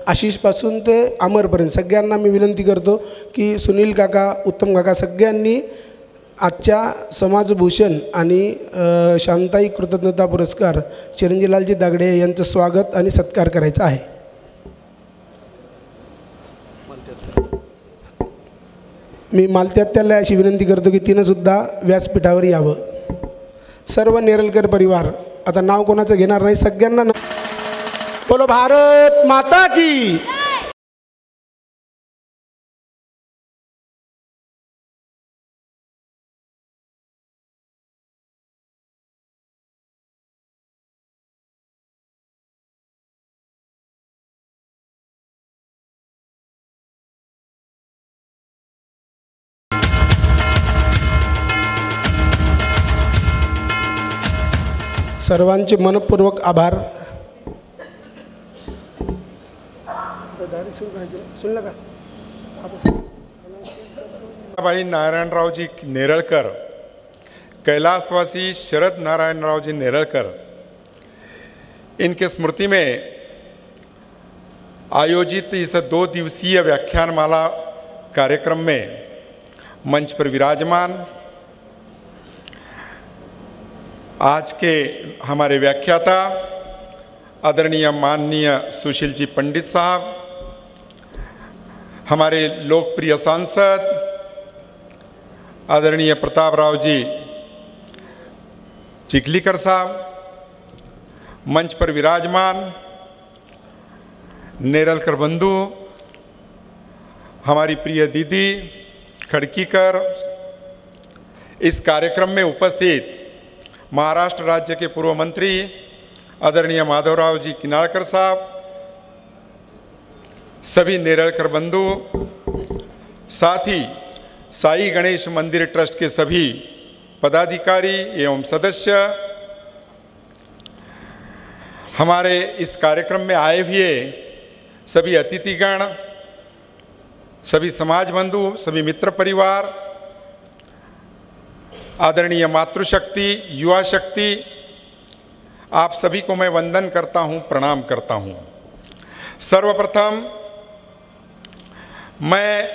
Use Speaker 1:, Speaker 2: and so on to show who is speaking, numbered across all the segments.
Speaker 1: आशिषपासून ते अमरपर्यंत सगळ्यांना मी विनंती करतो की सुनील काका, उत्तम काका सगळ्यांनी आजच्या समाजभूषण आणि शांताई कृतज्ञता पुरस्कार चिरंजीलालजी दागडे यांचं स्वागत आणि सत्कार करायचा आहे। मी मालत्यात्याला अशी विनंती करतो की तिनं सुद्धा व्यासपीठावर यावं। सर्व नेरळकर परिवार, आता नाव कोणाचं घेणार नाही, सगळ्यांना बोलो भारत माता की। सर्वांचे मनपूर्वक आभार।
Speaker 2: भाई नारायणरावजी नेरळकर, कैलाशवासी शरद नारायणरावजी नेरळकर, इनके स्मृति में आयोजित इस 2 दिवसीय व्याख्यानमाला कार्यक्रम में मंच पर विराजमान आज के हमारे व्याख्याता आदरणीय माननीय सुशील जी पंडित साहब, हमारे लोकप्रिय सांसद आदरणीय प्रतापराव जी चिखलीकर साहब, मंच पर विराजमान नेरलकर बंधु, हमारी प्रिय दीदी खड़कीकर, इस कार्यक्रम में उपस्थित महाराष्ट्र राज्य के पूर्व मंत्री आदरणीय माधवराव जी किनारकर साहब, सभी नेरलकर बंधु, साथ ही साई गणेश मंदिर ट्रस्ट के सभी पदाधिकारी एवं सदस्य, हमारे इस कार्यक्रम में आए हुए सभी अतिथिगण, सभी समाज बंधु, सभी मित्र परिवार, आदरणीय मातृशक्ति, युवा शक्ति, आप सभी को मैं वंदन करता हूं, प्रणाम करता हूं। सर्वप्रथम मैं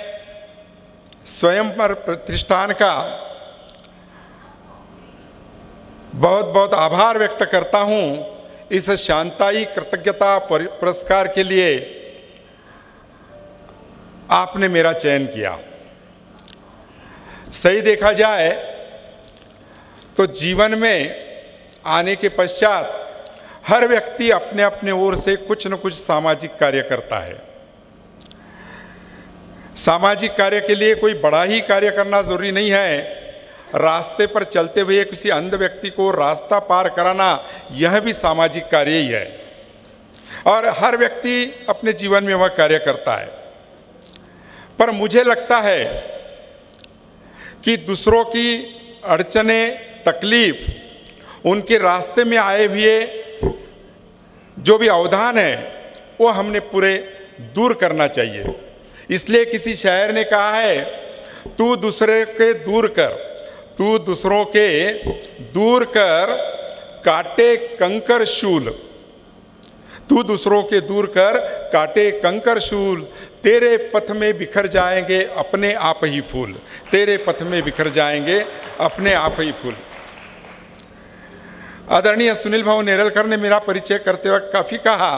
Speaker 2: स्वयं पर प्रतिष्ठान का बहुत बहुत आभार व्यक्त करता हूं इस शांताई कृतज्ञता पुरस्कार के लिए आपने मेरा चयन किया। सही देखा जाए तो जीवन में आने के पश्चात हर व्यक्ति अपने अपने ओर से कुछ न कुछ सामाजिक कार्य करता है। सामाजिक कार्य के लिए कोई बड़ा ही कार्य करना जरूरी नहीं है, रास्ते पर चलते हुए किसी अंध व्यक्ति को रास्ता पार कराना, यह भी सामाजिक कार्य ही है और हर व्यक्ति अपने जीवन में वह कार्य करता है। पर मुझे लगता है कि दूसरों की अड़चनें, तकलीफ, उनके रास्ते में आए हुए जो भी अवधान है वो हमने पूरे दूर करना चाहिए। इसलिए किसी शायर ने कहा है, तू दूसरे के दूर कर, तू दूसरों के दूर कर, काटे कंकर शूल, तू दूसरों के दूर कर, काटे कंकर शूल, तेरे पथ में बिखर जाएंगे अपने आप ही फूल, तेरे पथ में बिखर जाएंगे अपने आप ही फूल। आदरणीय सुनील भाऊ नेरलकर ने मेरा परिचय करते वक्त काफ़ी कहा,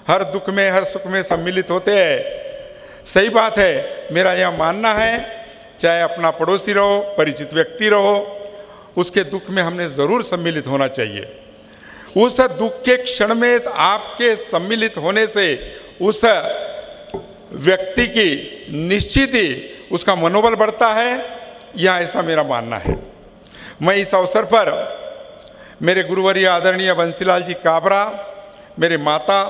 Speaker 2: हर दुख में हर सुख में सम्मिलित होते हैं। सही बात है, मेरा यह मानना है, चाहे अपना पड़ोसी रहो, परिचित व्यक्ति रहो, उसके दुख में हमने ज़रूर सम्मिलित होना चाहिए। उस दुख के क्षण में आपके सम्मिलित होने से उस व्यक्ति की निश्चित ही उसका मनोबल बढ़ता है, यह ऐसा मेरा मानना है। मैं इस अवसर पर मेरे गुरुवर्य आदरणीय बंसीलाल जी काबरा, मेरे माता,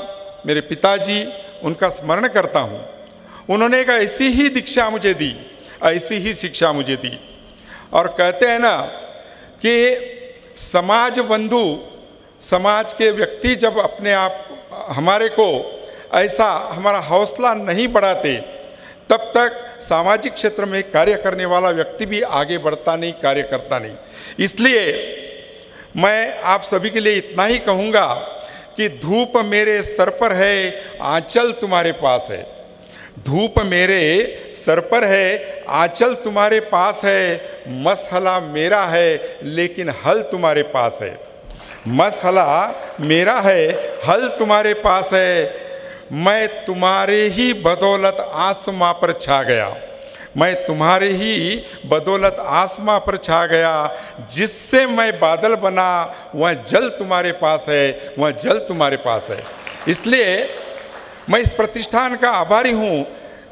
Speaker 2: मेरे पिताजी, उनका स्मरण करता हूँ। उन्होंने एक ऐसी ही दीक्षा मुझे दी, ऐसी ही शिक्षा मुझे दी और कहते हैं ना कि समाज बंधु, समाज के व्यक्ति जब अपने आप हमारे को ऐसा हमारा हौसला नहीं बढ़ाते, तब तक सामाजिक क्षेत्र में कार्य करने वाला व्यक्ति भी आगे बढ़ता नहीं, कार्य करता नहीं। इसलिए मैं आप सभी के लिए इतना ही कहूँगा कि धूप मेरे सर पर है, आंचल तुम्हारे पास है। धूप मेरे सर पर है, आंचल तुम्हारे पास है। मसहला मेरा है, लेकिन हल तुम्हारे पास है। मसहला मेरा है, हल तुम्हारे पास है। मैं तुम्हारे ही बदौलत आसमां पर छा गया। मैं तुम्हारे ही बदौलत आसमां पर छा गया। जिससे मैं बादल बना, वह जल तुम्हारे पास है, वह जल तुम्हारे पास है। इसलिए मैं इस प्रतिष्ठान का आभारी हूँ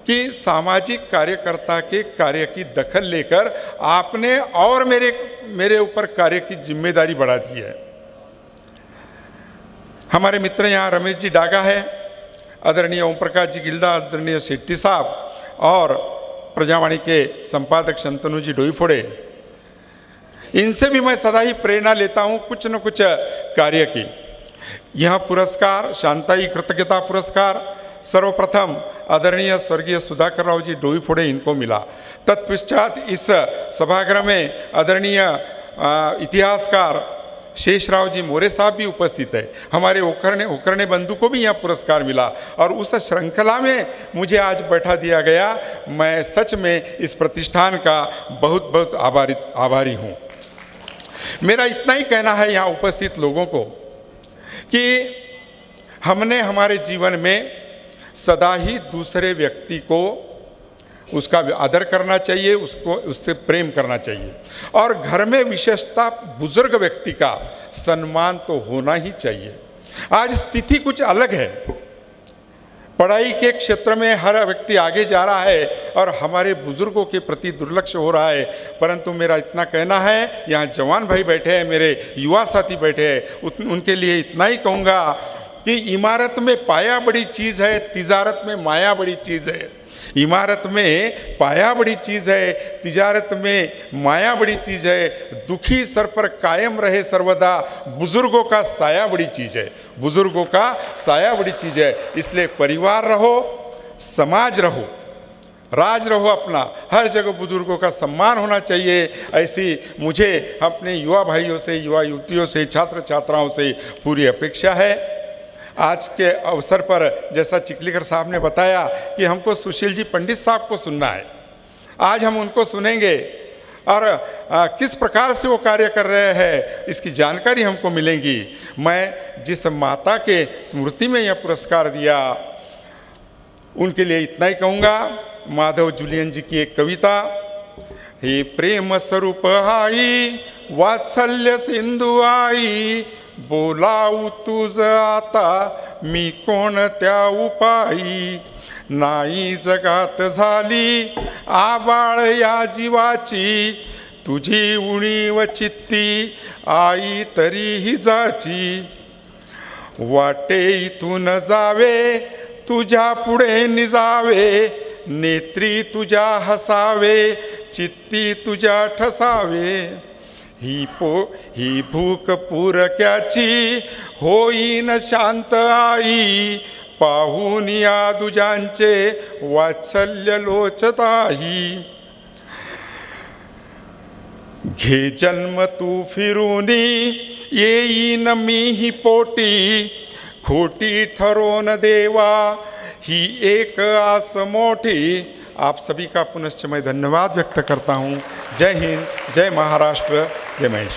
Speaker 2: कि सामाजिक कार्यकर्ता के कार्य की दखल लेकर आपने और मेरे ऊपर कार्य की जिम्मेदारी बढ़ा दी है। हमारे मित्र यहाँ रमेश जी डागा है, आदरणीय ओम प्रकाश जी गिल्डा, आदरणीय शेट्टी साहब और प्रजावाणी के संपादक शंतनु जी डोईफोड़े, इनसे भी मैं सदा ही प्रेरणा लेता हूँ कुछ न कुछ कार्य की। यह पुरस्कार शांताई कृतज्ञता पुरस्कार सर्वप्रथम आदरणीय स्वर्गीय सुधाकर राव जी डोईफोड़े इनको मिला। तत्पश्चात इस सभागृह में आदरणीय इतिहासकार शेषराव जी मोरे साहब भी उपस्थित है। हमारे ओकरने बंधु को भी यह पुरस्कार मिला और उस श्रृंखला में मुझे आज बैठा दिया गया। मैं सच में इस प्रतिष्ठान का बहुत बहुत आभारी हूँ। मेरा इतना ही कहना है यहाँ उपस्थित लोगों को कि हमने हमारे जीवन में सदा ही दूसरे व्यक्ति को उसका आदर करना चाहिए, उससे प्रेम करना चाहिए और घर में विशेषता बुजुर्ग व्यक्ति का सम्मान तो होना ही चाहिए। आज स्थिति कुछ अलग है। पढ़ाई के क्षेत्र में हर व्यक्ति आगे जा रहा है और हमारे बुजुर्गों के प्रति दुर्लक्ष्य हो रहा है। परंतु मेरा इतना कहना है, यहाँ जवान भाई बैठे हैं, मेरे युवा साथी बैठे हैं, उनके लिए इतना ही कहूँगा कि इमारत में पाया बड़ी चीज़ है, तिजारत में माया बड़ी चीज़ है। इमारत में पाया बड़ी चीज़ है, तिजारत में माया बड़ी चीज़ है। दुखी सर पर कायम रहे सर्वदा, बुजुर्गों का साया बड़ी चीज़ है। बुजुर्गों का साया बड़ी चीज़ है। इसलिए परिवार रहो, समाज रहो, राज रहो अपना, हर जगह बुजुर्गों का सम्मान होना चाहिए। ऐसी मुझे अपने युवा भाइयों से, युवा युवतियों से, छात्र छात्राओं से पूरी अपेक्षा है। आज के अवसर पर जैसा चिखलीकर साहब ने बताया कि हमको सुशील जी पंडित साहब को सुनना है, आज हम उनको सुनेंगे और किस प्रकार से वो कार्य कर रहे हैं इसकी जानकारी हमको मिलेगी। मैं जिस माता के स्मृति में यह पुरस्कार दिया उनके लिए इतना ही कहूँगा। माधव जुलियन जी की एक कविता, हे प्रेम स्वरूप आई वात्सल्य सिंधु आई, बोलाऊ तुझ आता मी कोणत्या उपायी, नाही जगात झाली आबाळ या जीवाची, तुझी उणीव चित्ती आई तरीही जाची, वाटे इथून जावे तुझ्या पुढे निजावे, नेत्री तुझ्या हसावे चित्ती तुझ्या ठसावे, ही भूक पुरक्याची होईन शांत आई, पाहून या दुजांचे वात्सल्य लोचताही, घे जन्म तू फिरूनी येईन मीही पोटी, खोटी ठरोन देवा ही एक आस मोठी। आप सभी का पुनश्च मैं धन्यवाद व्यक्त करता हूँ। जय हिंद, जय महाराष्ट्र, जय महेश।